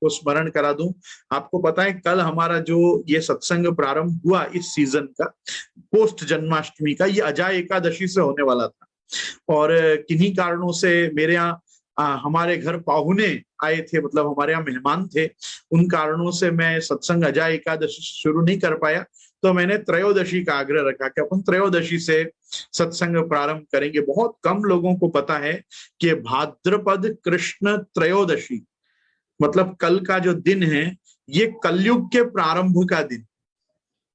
आपको स्मरण करा दूं। आपको पता है कल हमारा जो ये सत्संग प्रारंभ हुआ इस सीजन का, पोस्ट जन्माष्टमी का, ये अजाय एकादशी से होने वाला था। और किन्हीं कारणों से मेरे यहाँ हमारे घर पाहुने आए थे, मतलब हमारे यहाँ मेहमान थे, उन कारणों से मैं सत्संग अजाय एकादशी से शुरू नहीं कर पाया। तो मैंने त्रयोदशी का आग्रह रखा कि अपन त्रयोदशी से सत्संग प्रारंभ करेंगे। बहुत कम लोगों को पता है कि भाद्रपद कृष्ण त्रयोदशी, मतलब कल का जो दिन है, ये कलयुग के प्रारंभ का दिन।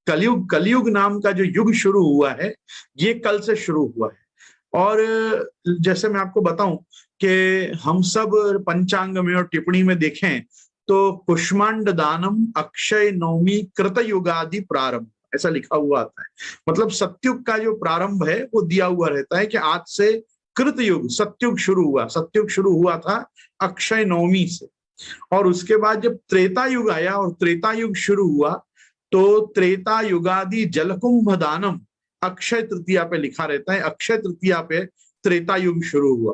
कलयुग नाम का जो युग शुरू हुआ है, ये कल से शुरू हुआ है। और जैसे मैं आपको बताऊं कि हम सब पंचांग में और टिप्पणी में देखें तो कुष्मांड दानम अक्षय नवमी कृत युगादि प्रारंभ, ऐसा लिखा हुआ आता है। मतलब सत्युग का जो प्रारंभ है वो दिया हुआ रहता है कि आज से कृत युग, सत्युग शुरू हुआ। सत्युग शुरू हुआ था अक्षय नवमी से, और उसके बाद जब त्रेता युग आया और त्रेता युग शुरू हुआ तो त्रेता युगादि जलकुंभ दानम अक्षय तृतीया पे लिखा रहता है, अक्षय तृतीया पे त्रेता युग शुरू हुआ।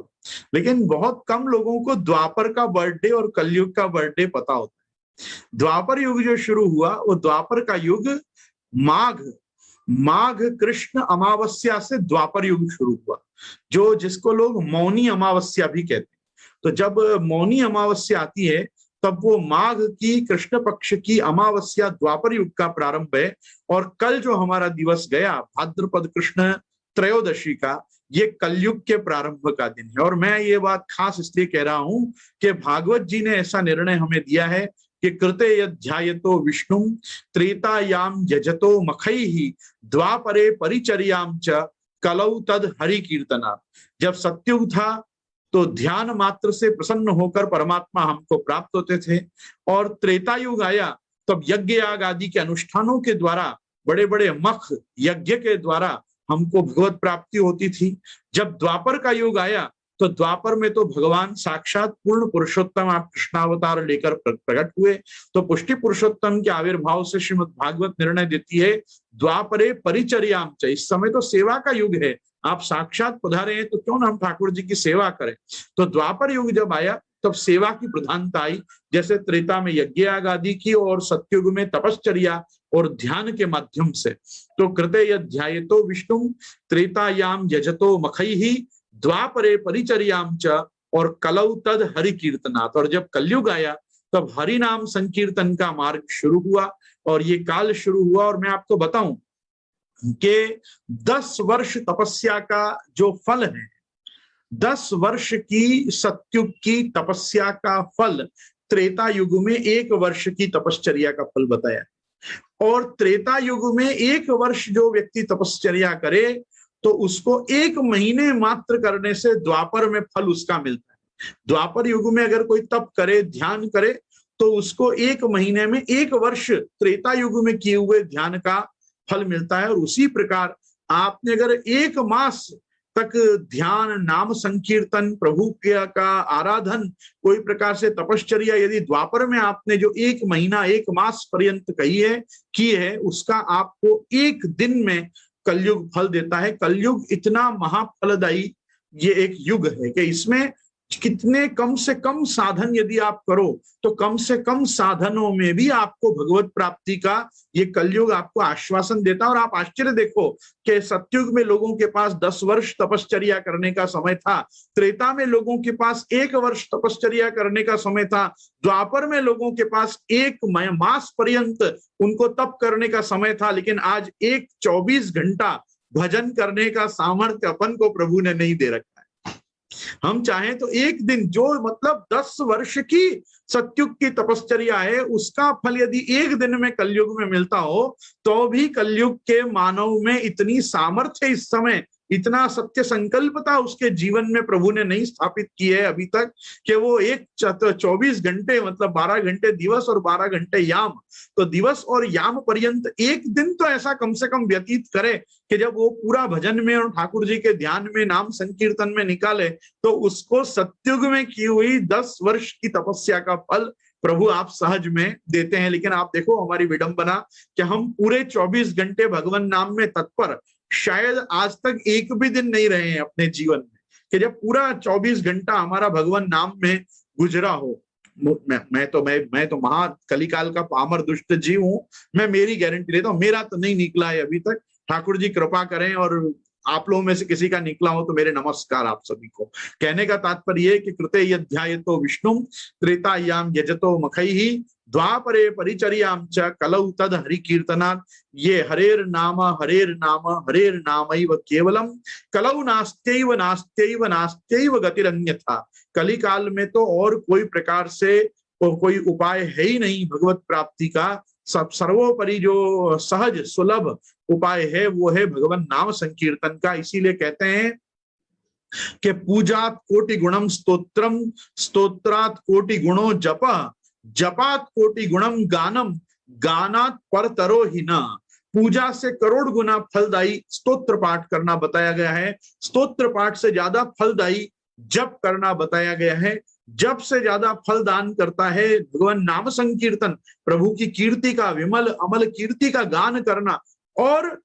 लेकिन बहुत कम लोगों को द्वापर का बर्थडे और कलयुग का बर्थडे पता होता है। द्वापर युग जो शुरू हुआ, वो द्वापर का युग माघ कृष्ण अमावस्या से द्वापर युग शुरू हुआ, जो जिसको लोग मौनी अमावस्या भी कहते हैं। तो जब मौनी अमावस्या आती है तब वो माघ की कृष्ण पक्ष की अमावस्या द्वापर युग का प्रारंभ है। और कल जो हमारा दिवस गया भाद्रपद कृष्ण त्रयोदशी का, ये कलयुग के प्रारंभ का दिन है। और मैं ये बात खास इसलिए कह रहा हूं कि भागवत जी ने ऐसा निर्णय हमें दिया है कि कृते यध्यायतो विष्णु त्रेतायाम यजतो मखैहि द्वापरे परिचर्याम च कलौ तद हरि कीर्तना। जब सत्युग था तो ध्यान मात्र से प्रसन्न होकर परमात्मा हमको प्राप्त होते थे, और त्रेता युग आया तब यज्ञ याग आदि के अनुष्ठानों के द्वारा, बड़े बड़े मख यज्ञ के द्वारा हमको भगवत प्राप्ति होती थी। जब द्वापर का युग आया तो द्वापर में तो भगवान साक्षात पूर्ण पुरुषोत्तम आप कृष्णावतार लेकर प्रकट हुए। तो पुष्टि पुरुषोत्तम के आविर्भाव से श्रीमद् भागवत निर्णय देती है द्वापरे परिचर्याम च, इस समय तो सेवा का युग है, आप साक्षात पधारे हैं तो क्यों ना हम ठाकुर जी की सेवा करें। तो द्वापर युग जब आया तब सेवा की प्रधानता आई, जैसे त्रेता में यज्ञ याग आदि की और सत्युग में तपश्चर्या और ध्यान के माध्यम से। तो कृते यध्यायतो विष्णु त्रेतायाम यजतो मखैहि द्वापरे परिचर्याम च और कलौ तद हरि कीर्तनात्। और जब कलयुग आया तब हरि नाम संकीर्तन का मार्ग शुरू हुआ और ये काल शुरू हुआ। और मैं आपको बताऊं कि 10 वर्ष तपस्या का जो फल है, 10 वर्ष की सत्युग की तपस्या का फल त्रेता युग में 1 वर्ष की तपश्चर्या का फल बताया। और त्रेता युग में 1 वर्ष जो व्यक्ति तपश्चर्या करे तो उसको 1 महीने मात्र करने से द्वापर में फल उसका मिलता है। द्वापर युग में अगर कोई तप करे, ध्यान करे, तो उसको 1 महीने में 1 वर्ष त्रेता युग में किए हुए ध्यान का फल मिलता है। और उसी प्रकार आपने अगर 1 मास तक ध्यान, नाम संकीर्तन, प्रभु का आराधन, कोई प्रकार से तपश्चर्या यदि द्वापर में आपने जो 1 महीना 1 मास पर्यंत की है, उसका आपको 1 दिन में कलयुग फल देता है। कलयुग इतना महाफलदायी ये एक युग है कि इसमें कितने कम से कम साधन यदि आप करो तो कम से कम साधनों में भी आपको भगवत प्राप्ति का ये कलयुग आपको आश्वासन देता है। और आप आश्चर्य देखो कि सतयुग में लोगों के पास 10 वर्ष तपश्चर्या करने का समय था, त्रेता में लोगों के पास 1 वर्ष तपश्चर्या करने का समय था, द्वापर में लोगों के पास 1 मास पर्यंत उनको तप करने का समय था। लेकिन आज 24 घंटा भजन करने का सामर्थ्य अपन को प्रभु ने नहीं दे रखा। हम चाहें तो 1 दिन, जो मतलब 10 वर्ष की सत्युग की तपश्चर्या है, उसका फल यदि 1 दिन में कलयुग में मिलता हो तो भी कलयुग के मानव में इतनी सामर्थ्य, इस समय इतना सत्य संकल्पता उसके जीवन में प्रभु ने नहीं स्थापित की है अभी तक कि वो 24 घंटे मतलब 12 घंटे दिवस और 12 घंटे याम, तो दिवस और याम पर्यंत 1 दिन तो ऐसा कम से कम व्यतीत करे कि जब वो पूरा भजन में और ठाकुर जी के ध्यान में, नाम संकीर्तन में निकाले तो उसको सत्युग में की हुई 10 वर्ष की तपस्या का फल प्रभु आप सहज में देते हैं। लेकिन आप देखो हमारी विडंबना कि हम पूरे 24 घंटे भगवान नाम में तत्पर, शायद आज तक एक भी दिन नहीं रहे हैं अपने जीवन में कि जब पूरा 24 घंटा हमारा भगवान नाम में गुजरा हो। मैं तो महा कलिकाल का पामर दुष्ट जीव हूं, मैं मेरी गारंटी लेता हूं, मेरा तो नहीं निकला है अभी तक। ठाकुर जी कृपा करें और आप लोगों में से किसी का निकला हो तो मेरे नमस्कार आप सभी को। कहने का तात्पर्य कि कृते यध्यायतो विष्णु त्रेतायाम यजतो मखैहि द्वापरे परिचर्याम च कलौ तद हरि कीर्तनात् ये हरेर नाम हरेर नामैव केवलम कलौ नास्त्यैव नास्त्यैव नास्त्यैव गतिरन्यथा। कलिकाल में तो और कोई प्रकार से कोई उपाय है ही नहीं भगवत प्राप्ति का। सब सर्वोपरि जो सहज सुलभ उपाय है वो है भगवान नाम संकीर्तन का। इसीलिए कहते हैं कि पूजात कोटि गुणम स्तोत्रम स्तोत्रात कोटि गुणो जप जपात कोटि गुणम गानम गानात परतरो ही न। पूजा से करोड़ गुना फलदायी स्तोत्र पाठ करना बताया गया है, स्तोत्र पाठ से ज्यादा फलदायी जप करना बताया गया है, जप से ज्यादा फल दान करता है भगवान नाम संकीर्तन, प्रभु की कीर्ति का विमल अमल कीर्ति का गान करना, और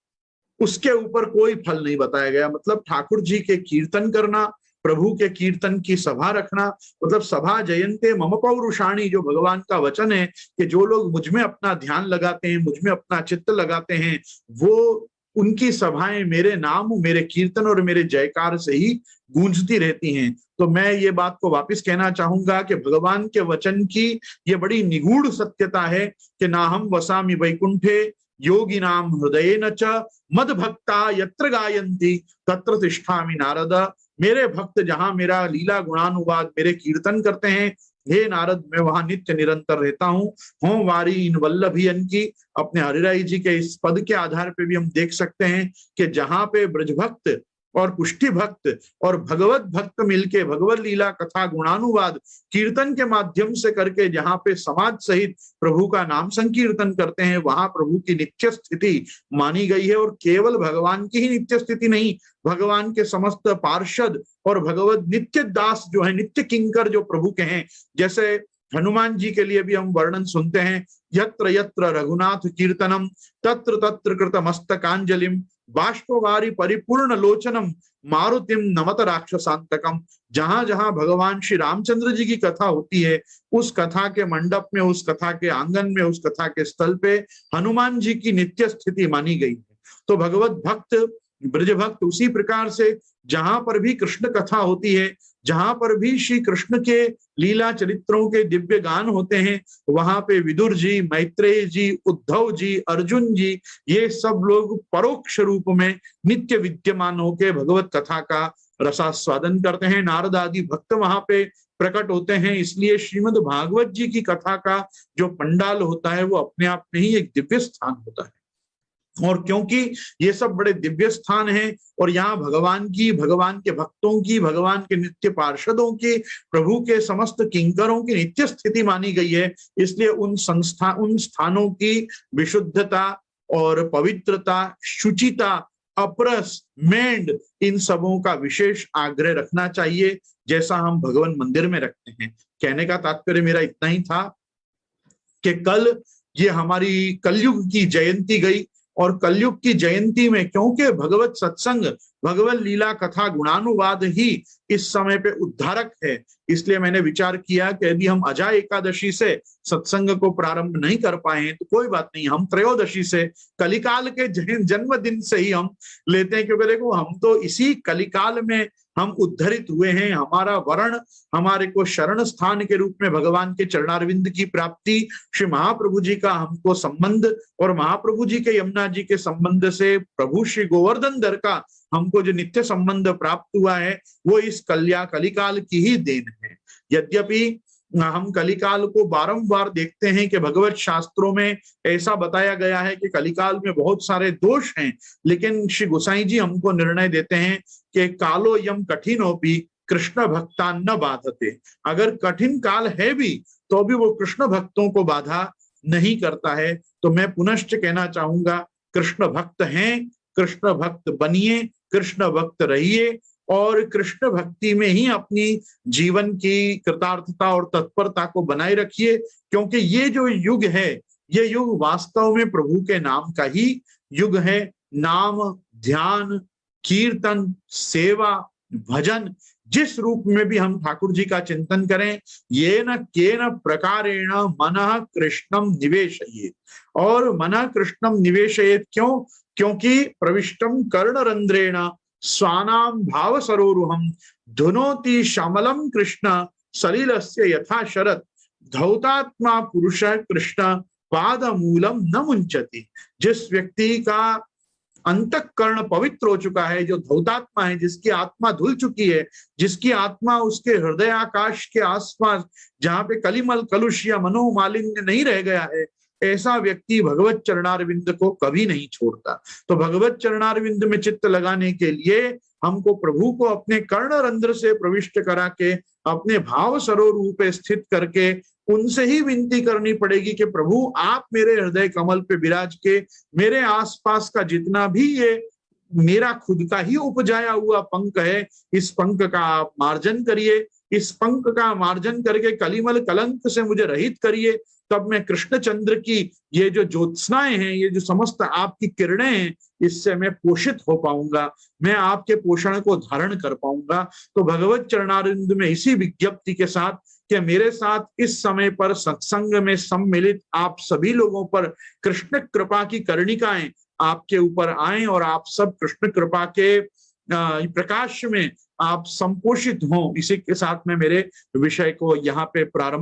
उसके ऊपर कोई फल नहीं बताया गया। मतलब ठाकुर जी के कीर्तन करना, प्रभु के कीर्तन की सभा रखना, मतलब सभा जयन्ते मम पौरुषाणी, जो भगवान का वचन है कि जो लोग मुझ में अपना ध्यान लगाते हैं, मुझ में अपना चित्त लगाते हैं, वो उनकी सभाएं मेरे नाम मेरे कीर्तन और मेरे जयकार से ही गूंजती रहती हैं। तो मैं ये बात को वापस कहना चाहूंगा कि भगवान के वचन की ये बड़ी निगूढ़ सत्यता है कि ना हम वसामि वैकुंठे योगी नाम हृदय न च मद भक्ता यत्र गायंती तत्र तिष्ठामि नारद। मेरे भक्त जहां मेरा लीला गुणानुवाद मेरे कीर्तन करते हैं, हे नारद मैं वहां नित्य निरंतर रहता हूँ। हों वारी इन वल्लभियन की, अपने हरिराई जी के इस पद के आधार पे भी हम देख सकते हैं कि जहां पे ब्रज भक्त और कुष्ठी भक्त और भगवत भक्त मिलके भगवत लीला कथा गुणानुवाद कीर्तन के माध्यम से करके जहां पे समाज सहित प्रभु का नाम संकीर्तन करते हैं, वहां प्रभु की नित्य स्थिति मानी गई है। और केवल भगवान की ही नित्य स्थिति नहीं, भगवान के समस्त पार्षद और भगवत नित्य दास जो है, नित्य किंकर जो प्रभु के हैं, जैसे हनुमान जी के लिए भी हम वर्णन सुनते हैं, यत्र यत्र रघुनाथ कीर्तनम तत्र तत्र कृत मस्तकांजलिम बाष्पवारी परिपूर्ण लोचनम मारुतिम नमत राक्षसांतकम। जहां जहां भगवान श्री रामचंद्र जी की कथा होती है, उस कथा के मंडप में, उस कथा के आंगन में, उस कथा के स्थल पे हनुमान जी की नित्य स्थिति मानी गई है। तो भगवत भक्त ब्रज भक्त उसी प्रकार से जहां पर भी कृष्ण कथा होती है, जहां पर भी श्री कृष्ण के लीला चरित्रों के दिव्य गान होते हैं, वहां पे विदुर जी, मैत्रेय जी, उद्धव जी, अर्जुन जी, ये सब लोग परोक्ष रूप में नित्य विद्यमान होकर भगवत कथा का रसास्वादन करते हैं। नारद आदि भक्त वहां पे प्रकट होते हैं। इसलिए श्रीमद् भागवत जी की कथा का जो पंडाल होता है वो अपने आप में ही एक दिव्य स्थान होता है। और क्योंकि ये सब बड़े दिव्य स्थान हैं और यहाँ भगवान की, भगवान के भक्तों की, भगवान के नित्य पार्षदों की, प्रभु के समस्त किंकरों की नित्य स्थिति मानी गई है, इसलिए उन स्थानों की विशुद्धता और पवित्रता, शुचिता, अपरस, मेंढ, इन सबों का विशेष आग्रह रखना चाहिए, जैसा हम भगवान मंदिर में रखते हैं। कहने का तात्पर्य मेरा इतना ही था कि कल ये हमारी कलयुग की जयंती गई, और कलयुग की जयंती में क्योंकि भगवत सत्संग, भगवत लीला कथा गुणानुवाद ही इस समय पे उद्धारक है, इसलिए मैंने विचार किया कि यदि हम अजा एकादशी से सत्संग को प्रारंभ नहीं कर पाए हैं तो कोई बात नहीं, हम त्रयोदशी से, कलिकाल के जन्मदिन से ही हम लेते हैं। क्योंकि देखो हम तो इसी कलिकाल में हम उद्धरित हुए हैं, हमारा वर्ण, हमारे को शरण स्थान के रूप में भगवान के चरणारविंद की प्राप्ति, श्री महाप्रभु जी का हमको संबंध, और महाप्रभु जी के यमुना जी के संबंध से प्रभु श्री गोवर्धन धर का हमको जो नित्य संबंध प्राप्त हुआ है, वो इस कलिकाल की ही देन है। यद्यपि हम कलिकाल को बारंबार देखते हैं कि भगवत शास्त्रों में ऐसा बताया गया है कि कलिकाल में बहुत सारे दोष हैं, लेकिन श्री गोसाई जी हमको निर्णय देते हैं कि कालो यम कठिनोपि कृष्ण भक्तान न बाधते। अगर कठिन काल है भी तो भी वो कृष्ण भक्तों को बाधा नहीं करता है। तो मैं पुनश्च कहना चाहूंगा, कृष्ण भक्त हैं, कृष्ण भक्त बनिए, कृष्ण भक्त रहिए, और कृष्ण भक्ति में ही अपनी जीवन की कृतार्थता और तत्परता को बनाए रखिए। क्योंकि ये जो युग है, ये युग वास्तव में प्रभु के नाम का ही युग है। नाम, ध्यान, कीर्तन, सेवा, भजन, जिस रूप में भी हम ठाकुर जी का चिंतन करें, ये न केन प्रकारेण मनः कृष्णम निवेशयेत्। और मनः कृष्णम निवेशयेत् क्यों? क्योंकि प्रविष्टम कर्णरंध्रेण स्वानाम भाव सरोरुहम धुनोति श्यामलम कृष्ण सलिलस्य यथा शरत धौतात्मा पुरुषः कृष्ण पाद मूलम न मुंचति। जिस व्यक्ति का अंतःकरण पवित्र हो चुका है, जो धौतात्मा है, जिसकी आत्मा धुल चुकी है, जिसकी आत्मा उसके हृदय आकाश के आसपास जहां पे कलिमल कलुष या मनोमालिन्य नहीं रह गया है, ऐसा व्यक्ति भगवत चरणारविंद को कभी नहीं छोड़ता। तो भगवत चरणारविंद में चित्त लगाने के लिए हमको प्रभु को अपने कर्णरंध्र से प्रविष्ट करा के अपने भाव सरोवर पे स्थित करके उनसे ही विनती करनी पड़ेगी कि प्रभु आप मेरे हृदय कमल पे विराज के मेरे आसपास का जितना भी ये मेरा खुद का ही उपजाया हुआ पंख है, इस पंख का आप मार्जन करिए, इस पंख का मार्जन करके कलिमल कलंक से मुझे रहित करिए। तब मैं कृष्णचंद्र की ये जो ज्योत्सनाएं हैं, ये जो समस्त आपकी किरणें हैं, इससे मैं पोषित हो पाऊंगा, मैं आपके पोषण को धारण कर पाऊंगा। तो भगवत चरणारविंद में इसी विज्ञप्ति के साथ कि मेरे साथ इस समय पर सत्संग में सम्मिलित आप सभी लोगों पर कृष्ण कृपा की कर्णिकाएं आपके ऊपर आए और आप सब कृष्ण कृपा के प्रकाश में आप संपोषित हों, इसी के साथ में मेरे विषय को यहाँ पे प्रारंभ